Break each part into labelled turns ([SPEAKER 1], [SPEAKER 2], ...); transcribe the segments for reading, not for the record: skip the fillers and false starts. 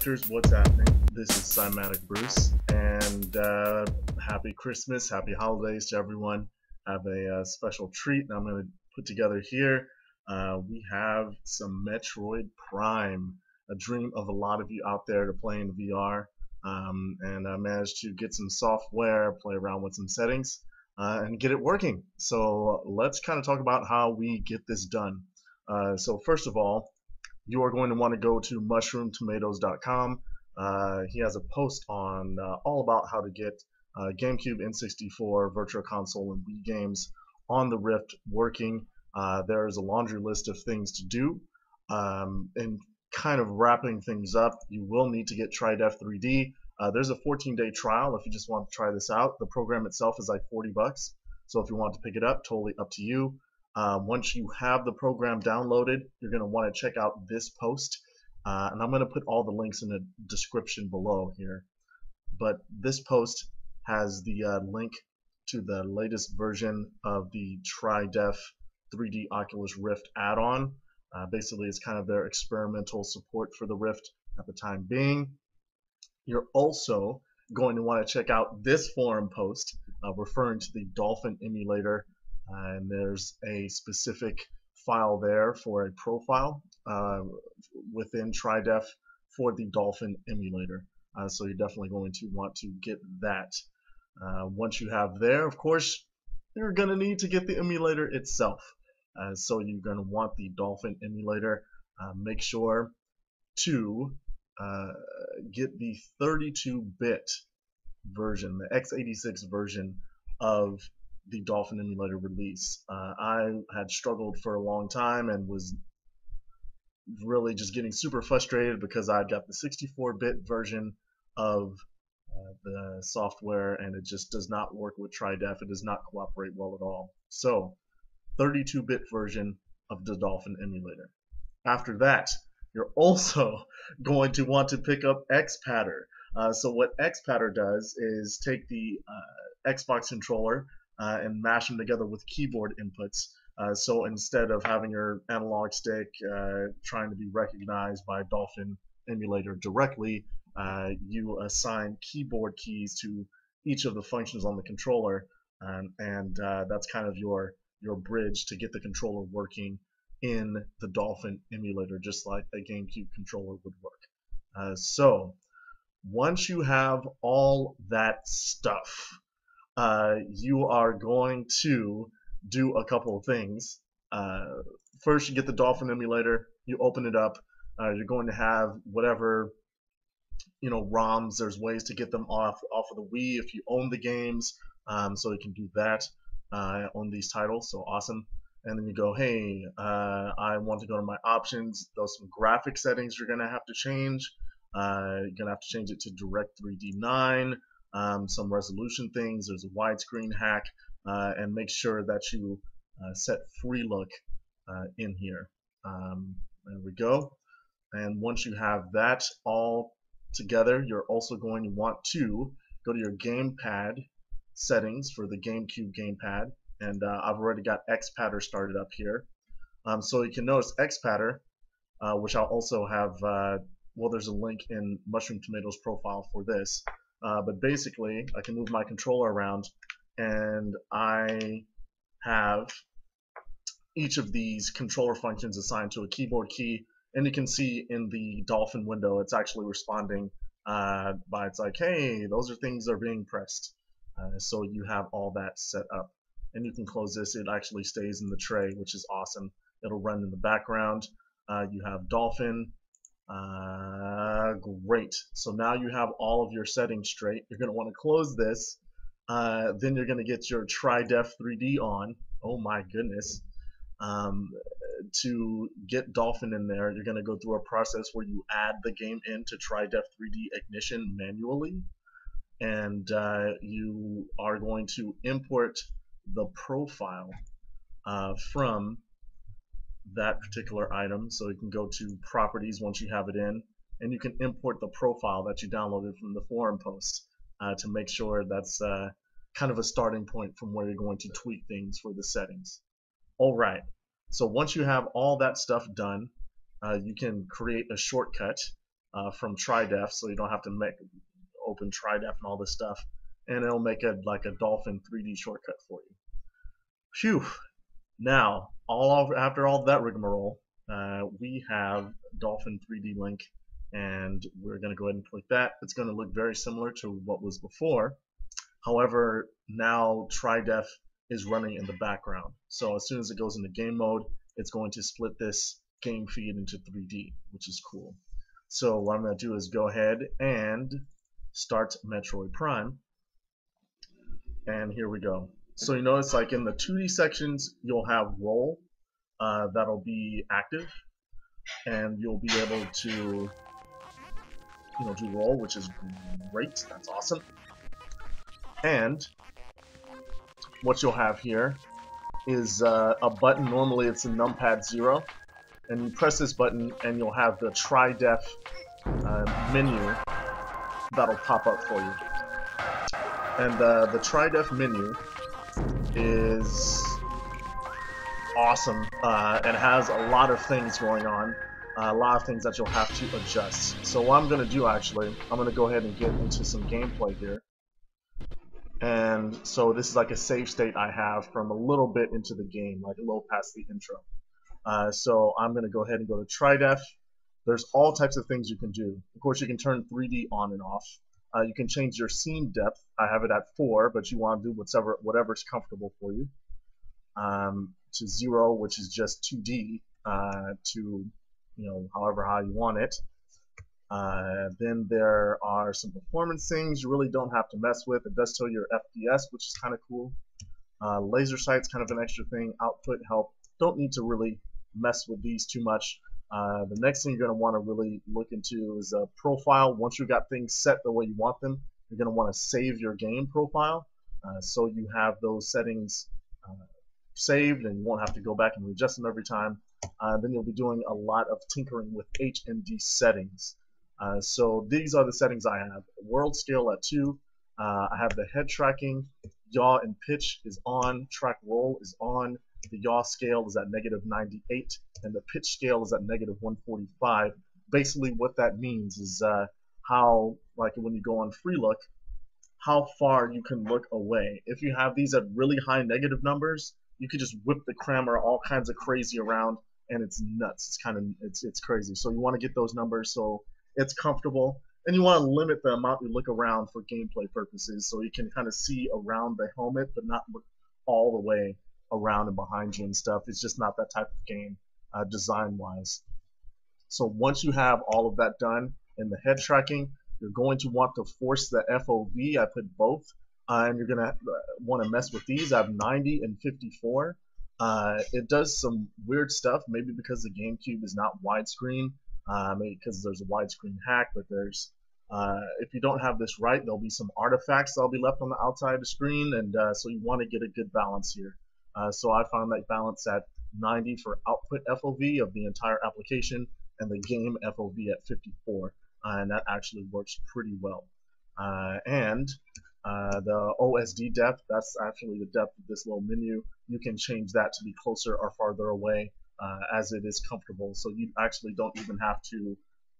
[SPEAKER 1] Drifters, what's happening? This is Cymatic Bruce, and happy Christmas, happy holidays to everyone. I have a special treat that I'm going to put together here. We have some Metroid Prime, a dream of a lot of you out there to play in VR, and I managed to get some software, play around with some settings, and get it working. So let's kind of talk about how we get this done. So first of all, you are going to want to go to mushroomtomatoes.com. He has a post on all about how to get GameCube, N64, Virtual Console, and Wii games on the Rift working. There is a laundry list of things to do. And kind of wrapping things up, you will need to get Tridef3D. There's a 14-day trial if you just want to try this out. The program itself is like $40, so if you want to pick it up, totally up to you. Once you have the program downloaded, you're going to want to check out this post, and I'm going to put all the links in the description below here. But this post has the link to the latest version of the Tridef3D Oculus Rift add-on. Basically, it's kind of their experimental support for the Rift at the time being. You're also going to want to check out this forum post referring to the Dolphin emulator. And there's a specific file there for a profile within Tridef for the Dolphin emulator. So you're definitely going to want to get that. Once you have there, of course, you're going to need to get the emulator itself. So you're going to want the Dolphin emulator. Make sure to get the 32-bit version, the x86 version of the Dolphin emulator release. I had struggled for a long time and was really just getting super frustrated because I got the 64-bit version of the software and it just does not work with Tridef. It does not cooperate well at all. So 32-bit version of the Dolphin emulator. After that, you're also going to want to pick up XPadder. So what XPadder does is take the Xbox controller and mash them together with keyboard inputs. So instead of having your analog stick trying to be recognized by Dolphin emulator directly, you assign keyboard keys to each of the functions on the controller, and that's kind of your bridge to get the controller working in the Dolphin emulator, just like a GameCube controller would work. So once you have all that stuff, you are going to do a couple of things. First, you get the Dolphin emulator, you open it up, you're going to have whatever ROMs. There's ways to get them off of the Wii if you own the games, so you can do that. I own these titles, so awesome. And then you go, hey, I want to go to my options. There's some graphic settings you're gonna have to change. You're gonna have to change it to Direct3D 9. Some resolution things. There's a widescreen hack, and make sure that you set free look in here. There we go. And once you have that all together, you're also going to want to go to your gamepad settings for the GameCube gamepad, and I've already got XPadder started up here. So you can notice XPadder, which I'll also have. Well, there's a link in Mushroom Tomatoes profile for this. But basically, I can move my controller around, and I have each of these controller functions assigned to a keyboard key. And you can see in the Dolphin window, it's actually responding by it's like, hey, those are things that are being pressed. So you have all that set up. And you can close this. It actually stays in the tray, which is awesome. It'll run in the background. You have Dolphin. Great. So now you have all of your settings straight. You're going to want to close this. Then you're going to get your Tridef3D on. Oh my goodness. To get Dolphin in there, you're going to go through a process where you add the game into Tridef3D Ignition manually. And you are going to import the profile from that particular item. So you can go to properties once you have it in, and you can import the profile that you downloaded from the forum post to make sure that's kind of a starting point from where you're going to tweak things for the settings. Alright, so once you have all that stuff done, you can create a shortcut from Tridef, so you don't have to open Tridef and all this stuff, and it'll make it like a Dolphin 3D shortcut for you. Phew! Now, after all that rigmarole, we have Dolphin 3D link, and we're going to go ahead and click that. It's going to look very similar to what was before. However, now Tridef is running in the background. So as soon as it goes into game mode, it's going to split this game feed into 3D, which is cool. So what I'm going to do is go ahead and start Metroid Prime. And here we go. So you notice, like in the 2D sections, you'll have roll that'll be active, and you'll be able to do roll, which is great. That's awesome. And what you'll have here is a button. Normally it's a numpad 0, and you press this button and you'll have the Tridef menu that'll pop up for you. And the Tridef menu is awesome. It has a lot of things going on, a lot of things that you'll have to adjust. So what I'm going to do, actually, I'm going to go ahead and get into some gameplay here. And so this is like a save state I have from a little bit into the game, like a little past the intro. So I'm going to go ahead and go to Tridef. There's all types of things you can do. Of course, you can turn 3D on and off. You can change your scene depth. I have it at 4, but you want to do whatever's comfortable for you. To 0, which is just 2D, to however how you want it. Then there are some performance things you really don't have to mess with. It does tell your FPS, which is kind of cool. Laser sight's kind of an extra thing. Output, help. Don't need to really mess with these too much. The next thing you're going to want to really look into is a profile. Once you got things set the way you want them, you're going to want to save your game profile, so you have those settings saved and you won't have to go back and readjust them every time. Then you'll be doing a lot of tinkering with HMD settings. So these are the settings I have. World scale at 2. I have the head tracking. Yaw and pitch is on. Track roll is on. The yaw scale is at -98, and the pitch scale is at -145. Basically, what that means is how, like when you go on free look, how far you can look away. If you have these at really high negative numbers, you could just whip the camera all kinds of crazy around, and it's nuts. It's crazy. So you want to get those numbers so it's comfortable, and you want to limit the amount you look around for gameplay purposes, so you can kind of see around the helmet, but not look all the way around and behind you and stuff. It's just not that type of game design-wise. So once you have all of that done in the head tracking, you're going to want to force the FOV. I put both, and you're going to want to mess with these. I have 90 and 54. It does some weird stuff, maybe because the GameCube is not widescreen, maybe because there's a widescreen hack, but there's if you don't have this right, there'll be some artifacts that'll be left on the outside of the screen, and so you want to get a good balance here. So I found that balance at 90 for output FOV of the entire application, and the game FOV at 54, and that actually works pretty well. And the OSD depth, that's actually the depth of this little menu. You can change that to be closer or farther away as it is comfortable, so you actually don't even have to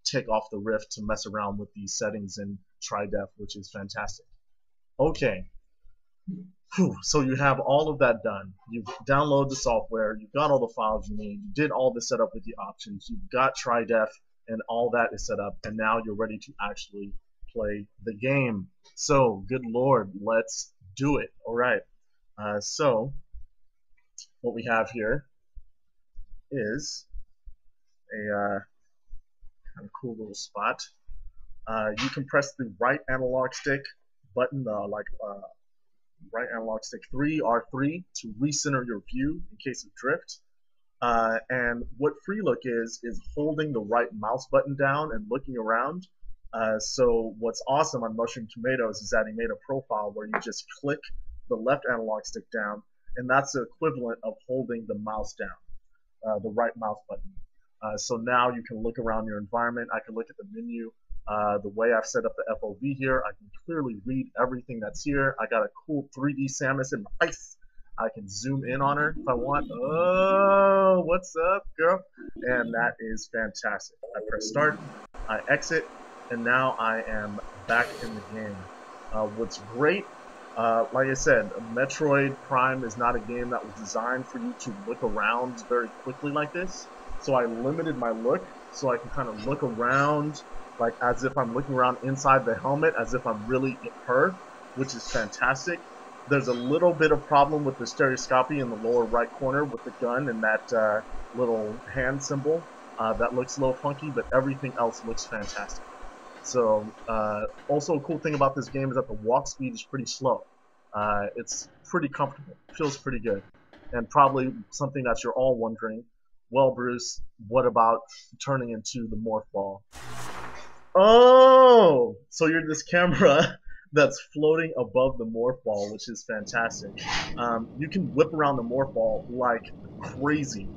[SPEAKER 1] take off the Rift to mess around with these settings in Tridef, which is fantastic. Okay. So you have all of that done. You've downloaded the software, you've got all the files you need, you did all the setup with the options, you've got Tridef, and all that is set up, and now you're ready to actually play the game. So, good lord, let's do it. Alright, so what we have here is a kind of cool little spot. You can press the right analog stick button, right analog stick 3, R3, to recenter your view in case of drift. And what free look is holding the right mouse button down and looking around. So what's awesome on Mushroom Tomatoes is that he made a profile where you just click the left analog stick down, and that's the equivalent of holding the mouse down, the right mouse button. So now you can look around your environment. I can look at the menu. The way I've set up the FOV here, I can clearly read everything that's here. I got a cool 3D Samus in my face. I can zoom in on her if I want. Oh, what's up, girl? And that is fantastic. I press start. I exit, and now I am back in the game. What's great, like I said, Metroid Prime is not a game that was designed for you to look around very quickly like this. So I limited my look so I can kind of look around like as if I'm looking around inside the helmet, as if I'm really in her, which is fantastic. There's a little bit of problem with the stereoscopy in the lower right corner with the gun and that little hand symbol. That looks a little funky, but everything else looks fantastic. So, also a cool thing about this game is that the walk speed is pretty slow. It's pretty comfortable, feels pretty good. And probably something that you're all wondering, well, Bruce, what about turning into the morph ball? Oh, so you're this camera that's floating above the morph ball, which is fantastic. You can whip around the morph ball like crazy,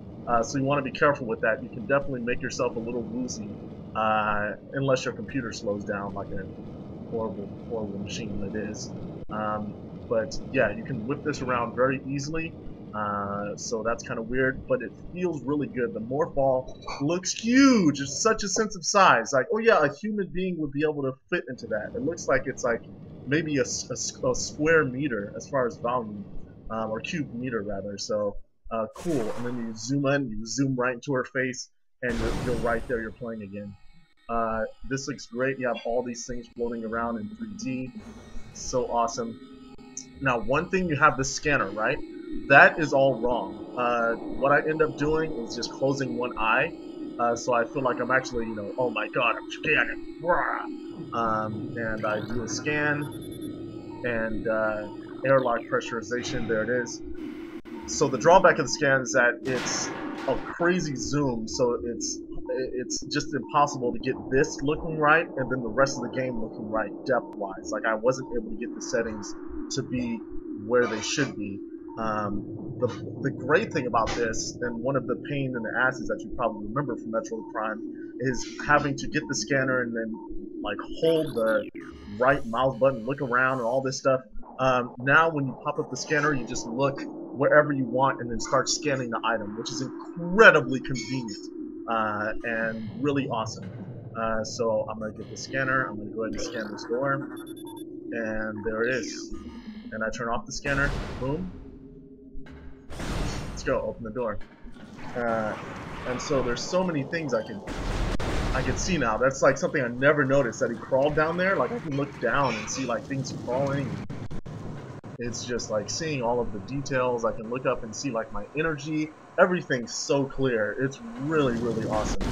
[SPEAKER 1] so you want to be careful with that. You can definitely make yourself a little woozy, unless your computer slows down like a horrible, horrible machine that is. But yeah, you can whip this around very easily. So that's kind of weird, but it feels really good. The morph ball looks huge. It's such a sense of size. Like, oh yeah, a human being would be able to fit into that. It looks like it's like maybe a square meter as far as volume, or cube meter rather. So cool. And then you zoom in, you zoom right into her face, and you're right there. You're playing again. This looks great. You have all these things floating around in 3D. So awesome. Now, one thing, you have the scanner, right? That is all wrong. What I end up doing is just closing one eye, so I feel like I'm actually, you know, oh my god, I'm scanning. And I do a scan, and airlock pressurization, there it is. So the drawback of the scan is that it's a crazy zoom, so it's just impossible to get this looking right and then the rest of the game looking right depth-wise. Like, I wasn't able to get the settings to be where they should be. The great thing about this, and one of the pain in the asses that you probably remember from Metroid Prime, is having to get the scanner and then like hold the right mouse button, look around and all this stuff. Now when you pop up the scanner, you just look wherever you want and then start scanning the item, which is incredibly convenient and really awesome. So I'm going to get the scanner, I'm going to go ahead and scan this door, and there it is. And I turn off the scanner, boom. Let's go, open the door. And so there's so many things I can see now. That's like something I never noticed, that he crawled down there. Like, I can look down and see like things crawling. It's just like seeing all of the details. I can look up and see like my energy. Everything's so clear. It's really, really awesome.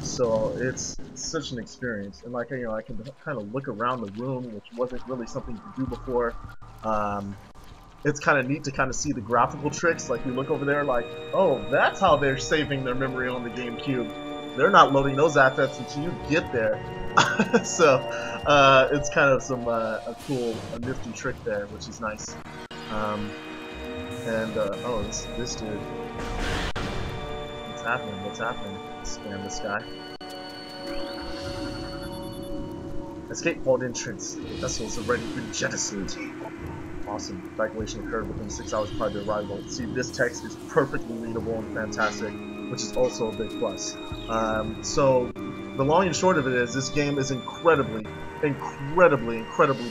[SPEAKER 1] So it's such an experience. And like, you know, I can kind of look around the room, which wasn't really something you could do before. It's kind of neat to kind of see the graphical tricks. Like, you look over there like, oh, that's how they're saving their memory on the GameCube. They're not loading those assets until you get there. So it's kind of some a nifty trick there, which is nice. Oh, this dude. What's happening? What's happening? Scan this guy. Escape pod entrance. The vessels are ready for jettisoned. Awesome. Evacuation occurred within 6 hours prior to arrival. See, this text is perfectly readable and fantastic, which is also a big plus. So the long and short of it is, this game is incredibly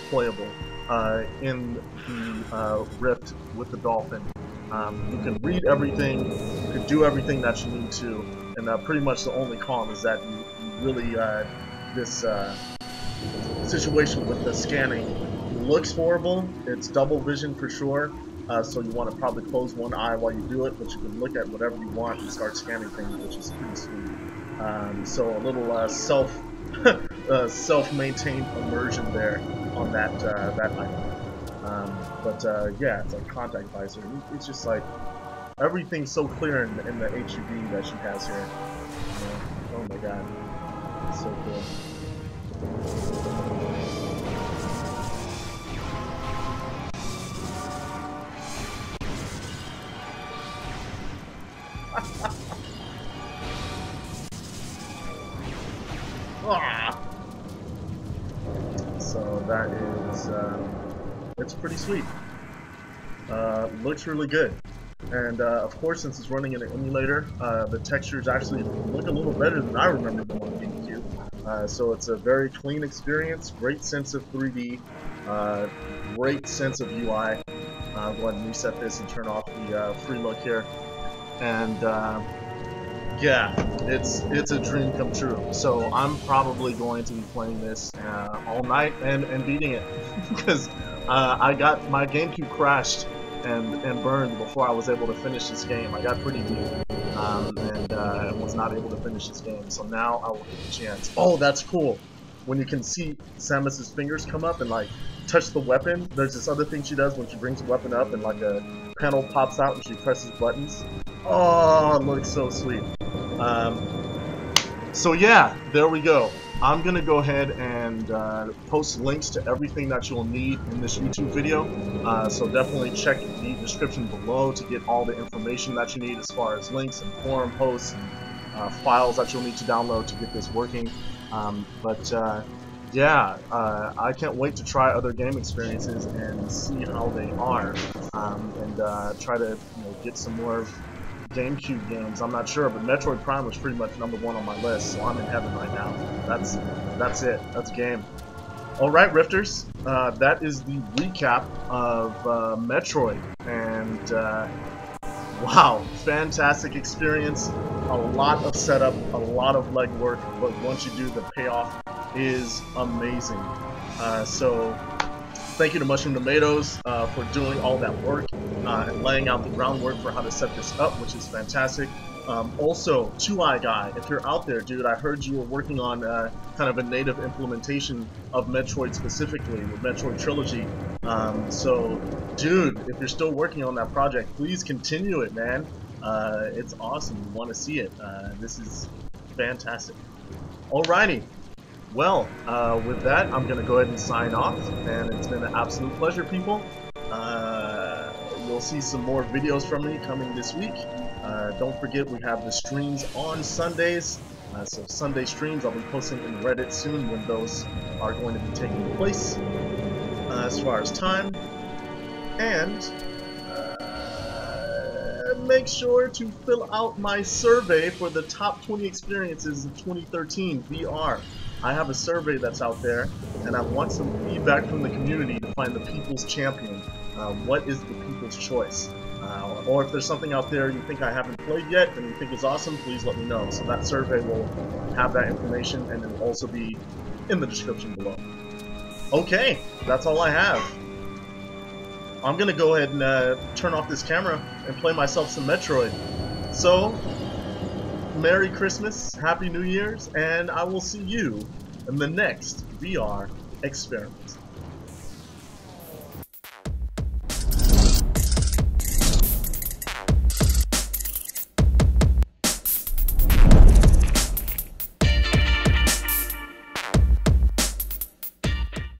[SPEAKER 1] playable in the Rift with the Dolphin. You can read everything, you can do everything that you need to, and pretty much the only con is that you really, this situation with the scanning looks horrible. It's double vision for sure, so you want to probably close one eye while you do it, but you can look at whatever you want and start scanning things, which is pretty sweet. So a little self-maintained immersion there on that item. But yeah, it's like contact visor. It's just like everything's so clear in the HUD that she has here. You know? Oh my god, it's so cool. So that is, it's pretty sweet. Looks really good. And of course, since it's running in an emulator, the textures actually look a little better than I remember them on GameCube. So it's a very clean experience, great sense of 3D, great sense of UI. I'll go ahead and reset this and turn off the free look here. And yeah, it's a dream come true. So I'm probably going to be playing this all night and beating it because I got my GameCube crashed and burned before I was able to finish this game. I got pretty deep and was not able to finish this game. So now I will get the chance. Oh, that's cool. When you can see Samus's fingers come up and like touch the weapon. There's this other thing she does when she brings the weapon up and like a panel pops out and she presses buttons. Oh, it looks so sweet. So yeah, there we go. I'm gonna go ahead and post links to everything that you'll need in this YouTube video. So definitely check the description below to get all the information that you need as far as links and forum posts and files that you'll need to download to get this working. Yeah, I can't wait to try other game experiences and see how they are, and try to get some more GameCube games. I'm not sure, but Metroid Prime was pretty much #1 on my list, so I'm in heaven right now. That's it. That's game. All right, Rifters. That is the recap of Metroid, and wow, fantastic experience. A lot of setup, a lot of legwork, but once you do, the payoff is amazing. So thank you to Mushroom Tomatoes for doing all that work and laying out the groundwork for how to set this up, which is fantastic. Also, 2-Eye Guy, if you're out there, dude, I heard you were working on kind of a native implementation of Metroid specifically, with Metroid Trilogy. So, dude, if you're still working on that project, please continue it, man. It's awesome. We want to see it. This is fantastic. Alrighty. Well, with that, I'm going to go ahead and sign off, and it's been an absolute pleasure, people. You'll see some more videos from me coming this week. Don't forget, we have the streams on Sundays. So Sunday streams, I'll be posting in Reddit soon when those are going to be taking place as far as time. And make sure to fill out my survey for the top 20 experiences of 2013 VR. I have a survey that's out there, and I want some feedback from the community to find the people's champion. What is the people's choice? Or if there's something out there you think I haven't played yet and you think is awesome, please let me know. So that survey will have that information, and it'll also be in the description below. Okay, that's all I have. I'm gonna go ahead and turn off this camera and play myself some Metroid. So, Merry Christmas, Happy New Year's, and I will see you in the next VR experiment.